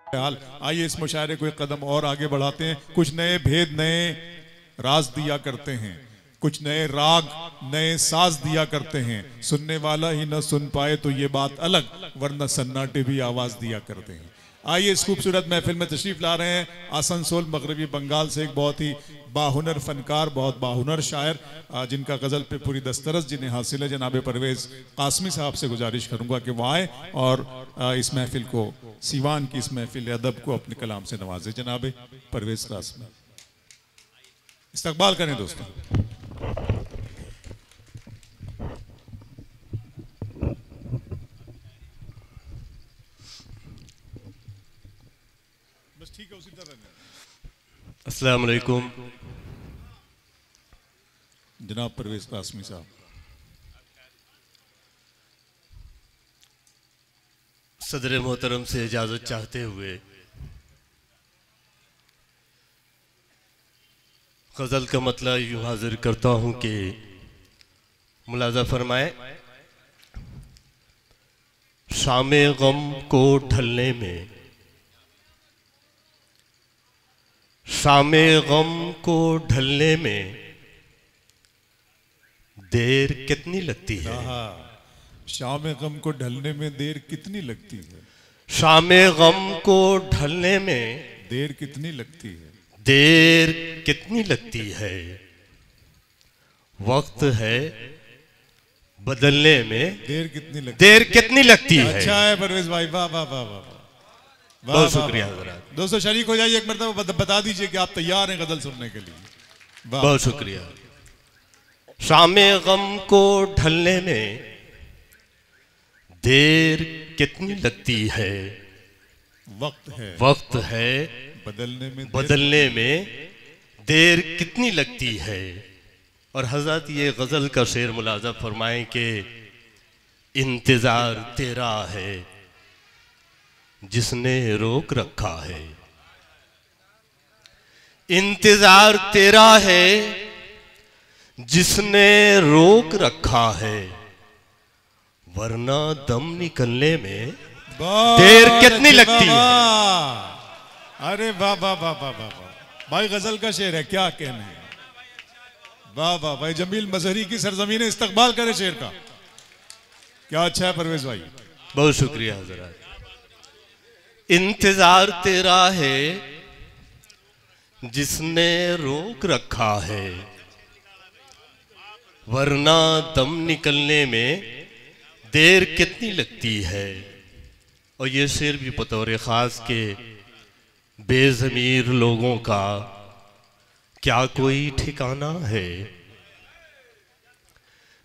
हाल। आइए इस मुशायरे को एक कदम और आगे बढ़ाते हैं। कुछ नए भेद, नए राज दिया करते हैं, कुछ नए राग, नए साज दिया करते हैं। सुनने वाला ही न सुन पाए तो ये बात अलग, वरना सन्नाटे भी आवाज दिया करते हैं। आइए इस खूबसूरत महफिल में तशरीफ ला रहे हैं आसनसोल मगरबी बंगाल से एक बहुत ही बाहुनर फनकार, बहुत बाहुनर शायर, जिनका गज़ल पे पूरी दस्तरस जिन्हें हासिल है। जनाब परवेज़ कासमी साहब से गुजारिश करूंगा कि वह आए और इस महफिल को, सीवान की इस महफिल अदब को अपने कलाम से नवाजे। जनाब परवेज़ कासमी, इस्तकबाल करें दोस्तों। बस ठीक है, उसी तरह। अस्सलाम वालेकुम जनाब परवेज़ कासमी साहब। सदर मोहतरम से इजाज़त चाहते हुए गज़ल का मतलब यूँ हाजिर करता हूँ कि मुलाज़ा फरमाए, शामे गम को ढलने में, शामे गम को ढलने में देर कितनी लगती है। शाम गम को ढलने में देर कितनी लगती है। शाम गम को ढलने में देर कितनी लगती है। देर कितनी लगती है। वक्त है बदलने में देर कितनी लगती, देर कितनी लगती है। अच्छा है परवेज़ भाई, वाह वाह वाह वाह, बहुत शुक्रिया हज़रात। दोस्तों शरीक हो जाइए, एक मरतबा बता दीजिए कि आप तैयार हैं गज़ल सुनने के लिए। बहुत शुक्रिया। शामे गम को ढलने में देर कितनी लगती है। वक्त है बदलने में देर कितनी लगती है। और हज़रत ये गज़ल का शेर मुलाज़ा फरमाएं कि इंतज़ार तेरा है जिसने रोक रखा है। इंतज़ार तेरा है जिसने रोक रखा है, वरना दम निकलने में देर कितनी लगती है। अरे वाह वाह वाह वाह वाह भाई, गजल का शेर है, क्या कहने हैं। वाह वाह भाई, जमील मजहरी की सरजमीन इस्तकबाल करे शेर का, क्या अच्छा है परवेज़ भाई। बहुत शुक्रिया हज़रात। इंतजार तेरा है जिसने रोक रखा है, वरना दम निकलने में देर कितनी लगती है। और ये शेर भी बतौर ख़ास के बेज़मीर लोगों का क्या कोई ठिकाना है।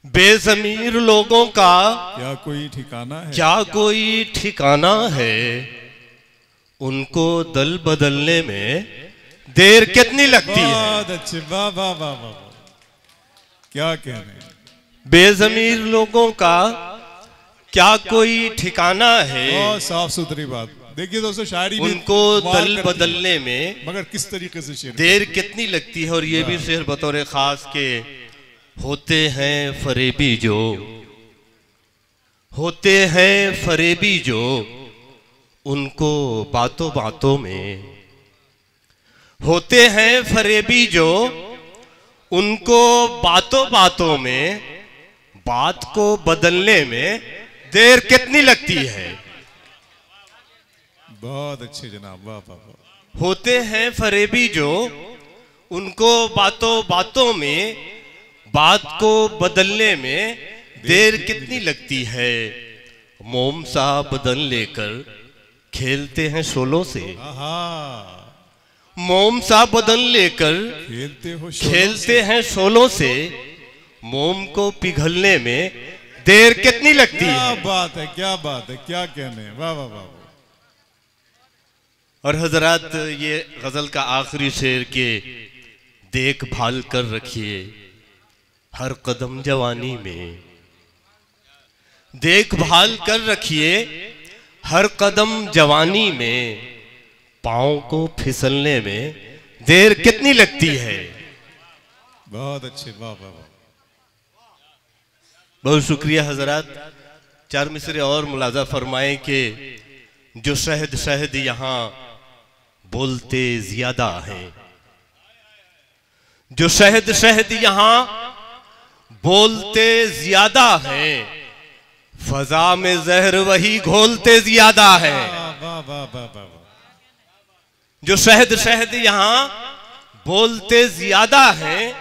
बेज़मीर लोगों का क्या कोई ठिकाना है। क्या कोई ठिकाना है। उनको दल बदलने में देर कितनी लगती है। बहुत अच्छे, वाह वाह वाह वाह, क्या कहने। बेज़मीर लोगों का क्या कोई ठिकाना है। बहुत साफ सुथरी बात। देखिए दोस्तों, शायरी उनको दल बदलने में मगर किस तरीके से शेर देर कितनी लगती है। और ये भी शेर बतौर खास के होते हैं फरेबी जो, होते हैं फरेबी जो, उनको बातों बातों में, होते हैं फरेबी जो, उनको बातों बातों में बात को बदलने में देर कितनी लगती है। बहुत अच्छे जनाब, वाह वाह वाह। होते हैं फरेबी जो, उनको बातों बातों में बात को बदलने में देर कितनी लगती है। मोम सा बदन लेकर खेलते हैं शोलों से, मोम सा बदन लेकर खेलते हैं शोलों से, मोम को पिघलने में देर कितनी लगती है। क्या बात है, क्या बात है, क्या कहने, वाह वाह वाह। और हजरात, ये गजल का आखिरी शेर के देखभाल कर रखिए हर कदम जवानी में, देखभाल कर रखिए हर कदम जवानी में, पाँव को फिसलने में देर कितनी लगती है। बहुत अच्छे, वाह वाह वाह। बहुत शुक्रिया हजरात। चार मिसरे और मुलाजा फरमाएं कि जो शहद शहद यहां बोलते ज्यादा हैं, जो शहद शहद यहां बोलते ज्यादा हैं, फजा में जहर वही घोलते ज्यादा है। जो शहद शहद यहां बोलते ज्यादा हैं,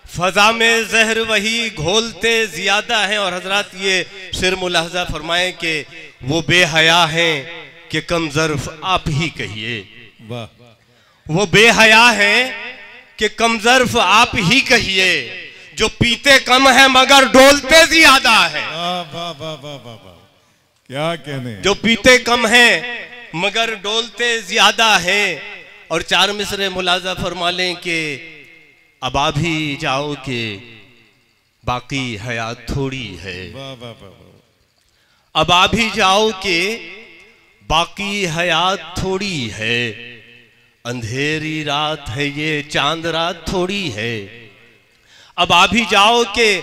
फजा में जहर वही घोलते ज्यादा है। और हजरत ये शेर मुलाहजा फरमाए कि वो बेहया हैं कि कम ज़र्फ़ आप ही कहिए। वो बेहया हैं कि कम ज़र्फ़ आप ही कहिए, जो पीते कम है मगर डोलते ज्यादा है। क्या कहने, जो पीते कम है मगर डोलते ज्यादा है। और चार मिसरे मुलाजा फरमा लें कि अब आ भी जाओ कि बाकी हयात थोड़ी है। अब आ भी जाओ कि बाकी हयात थोड़ी है। अंधेरी रात है ये चांद रात थोड़ी है। अब आ भी जाओ कि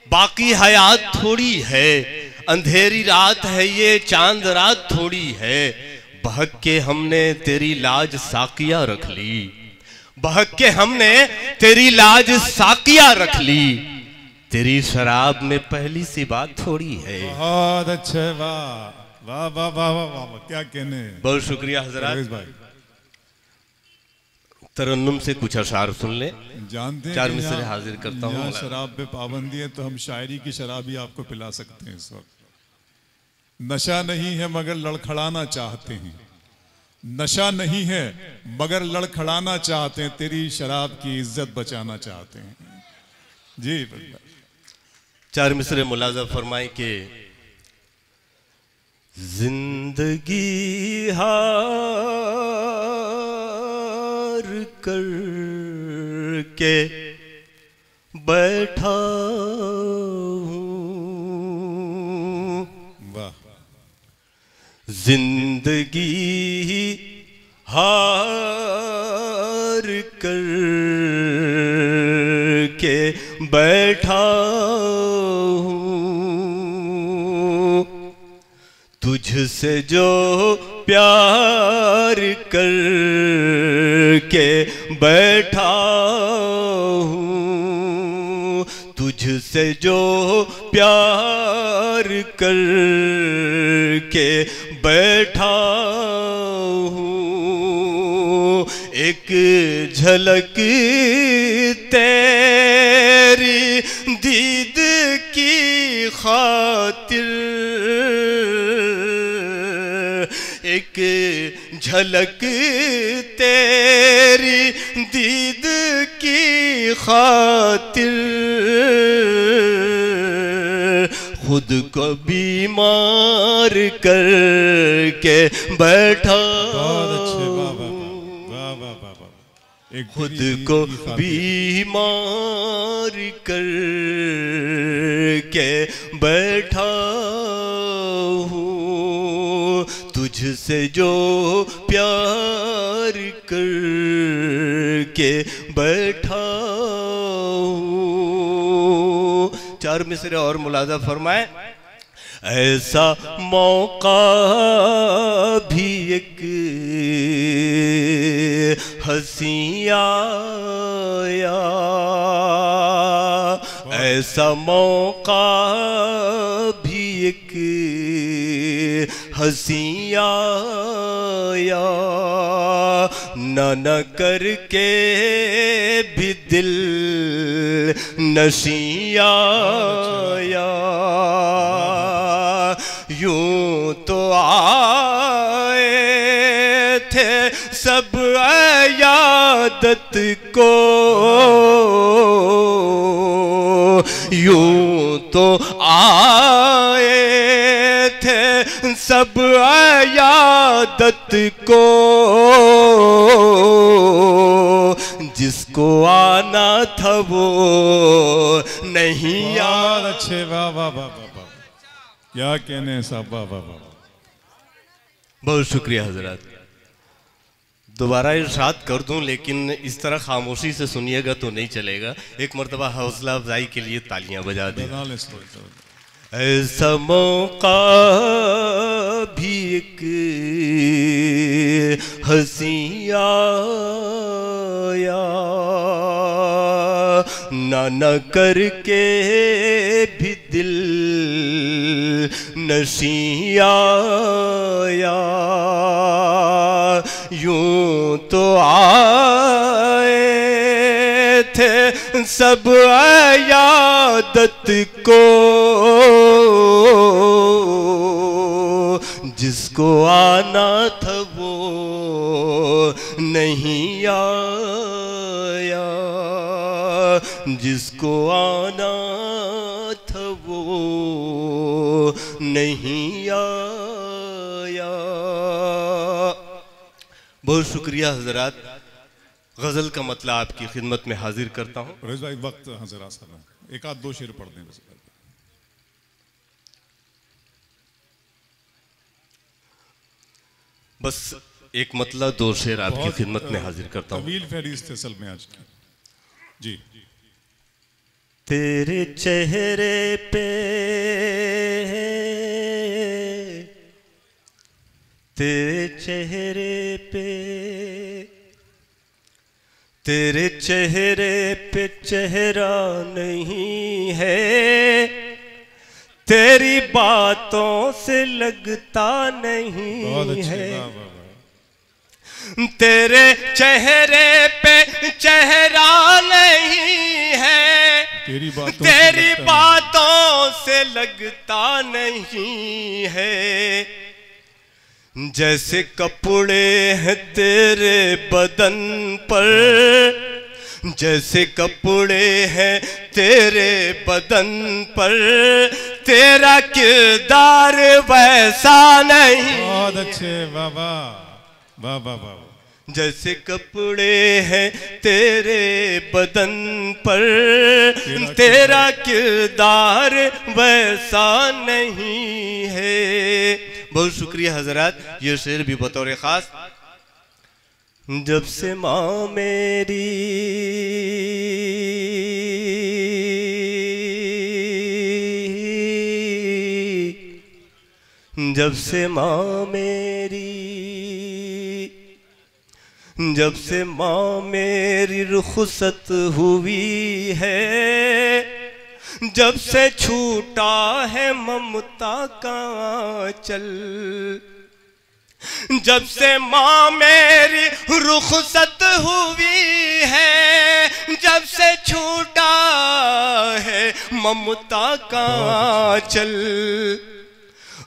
बाकी हयात थोड़ी है। अंधेरी रात है ये चांद रात थोड़ी है। बहक के हमने तेरी लाज साकिया रख ली, बहक के हमने तेरी लाज साकिया रख ली। तेरी शराब में पहली सी बात थोड़ी है। बहुत अच्छे, वाह वाह वाह वाह वाह, क्या कहने। बहुत शुक्रिया हजरत भाई। तरन्नुम से कुछ अशार सुन ले। जानते हैं चार मिसरे हाजिर करता हूँ। शराब पे पाबंदी है तो हम शायरी की शराब ही आपको पिला सकते हैं इस वक्त। नशा नहीं है मगर लड़खड़ाना चाहते हैं, नशा नहीं है मगर लड़खड़ाना चाहते हैं, तेरी शराब की इज्जत बचाना चाहते हैं। जी चार मिसरे मुलाजा फरमाए कि जिंदगी हार कर के बैठा हूँ, जिंदगी हार कर के बैठा हूँ। तुझसे जो प्यार कर के बैठा हूँ, तुझसे जो प्यार कर के बैठा हूँ। एक झलक तेरी दीद की खातिर, एक झलक तेरी दीद की खातिर खुद को बीमार करके बैठा। बहुत अच्छे, खुद को बीमार करके बैठा हूँ। तुझसे जो प्यार करके बैठा हूँ। चार मिसरे और मुलाजा फरमाए। ऐसा मौका भी एक हंसी आया, ऐसा मौका भी एक हंसी आया। न करके भी दिल नशी आया। यूं तो आए थे सब अयादत को, यूं तो आए थे सब अयादत को। जिसको आना था वो नहीं आया। अच्छे, वाह वाह वाह वाह, क्या कहने साहब, वाह वाह वाह। बहुत शुक्रिया हजरत। दोबारा इरशाद कर दूं लेकिन इस तरह खामोशी से सुनिएगा तो नहीं चलेगा। एक मरतबा हौसला अफजाई के लिए तालियां बजा दें। ऐसा मौका भी एक हंसी आया, ना करके भी दिल नशी आया। यूं तो आए थे सब अयादत को, जिसको आना था वो नहीं आया, जिसको आना था वो नहीं आया। बहुत शुक्रिया हजरात, गजल का मतलब आपकी खिदमत में हाजिर करता हूँ। रईस भाई वक्त हजरा साहब एक आध दो शेर पढ़ दें बस। बस एक मतलब दो शेर आपकी खिदमत में हाजिर करता हूँ। तवील फहरिस्त असल में आज की जी। तेरे चेहरे पे, तेरे चेहरे पे, तेरे चेहरे पे चेहरा नहीं है, तेरी बातों से लगता नहीं है। तेरे चेहरे पे चेहरा नहीं है, तेरी बातों से लगता नहीं है। जैसे कपड़े हैं तेरे बदन पर, जैसे कपड़े हैं तेरे बदन पर, तेरा किरदार वैसा नहीं। बहुत अच्छे, वाह वाह वाह वाह वाह। जैसे कपड़े हैं तेरे बदन पर, तेरा किरदार वैसा नहीं है। बहुत शुक्रिया हजरात। ये शेर भी बतौर खास। जब से माँ मेरी जब से माँ मेरी, जब से माँ मेरी रुखसत हुई है, जब से छूटा है ममता का आंचल, जब से माँ मेरी रुखसत हुई है, जब से छूटा है ममता का आंचल,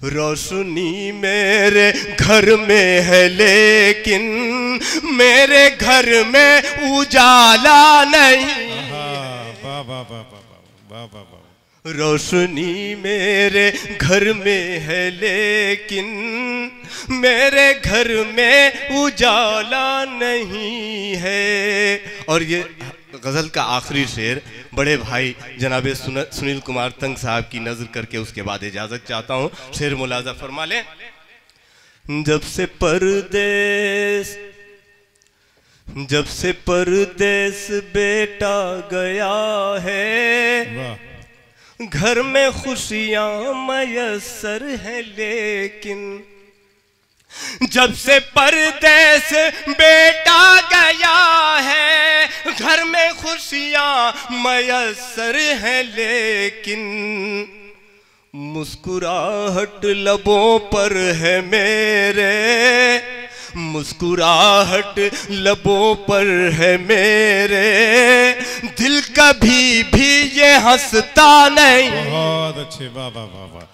रोशनी मेरे घर में है लेकिन मेरे घर में उजाला नहीं। रोशनी मेरे घर में है लेकिन मेरे घर में उजाला नहीं है। और ये गजल का आखिरी शेर बड़े भाई जनाबे सुनील कुमार तंग साहब की नजर करके उसके बाद इजाजत चाहता हूँ। शेर मुलाजा फरमा लें। जब से परदेस बेटा गया है, घर में खुशियां मयसर है लेकिन, जब से परदेस बेटा गया है, घर में खुशियां मयसर है लेकिन, मुस्कुराहट लबों पर है मेरे, मुस्कुराहट लबों पर है मेरे, दिल कभी भी ये हंसता नहीं। बहुत अच्छे, वाह वाह वाह वाह।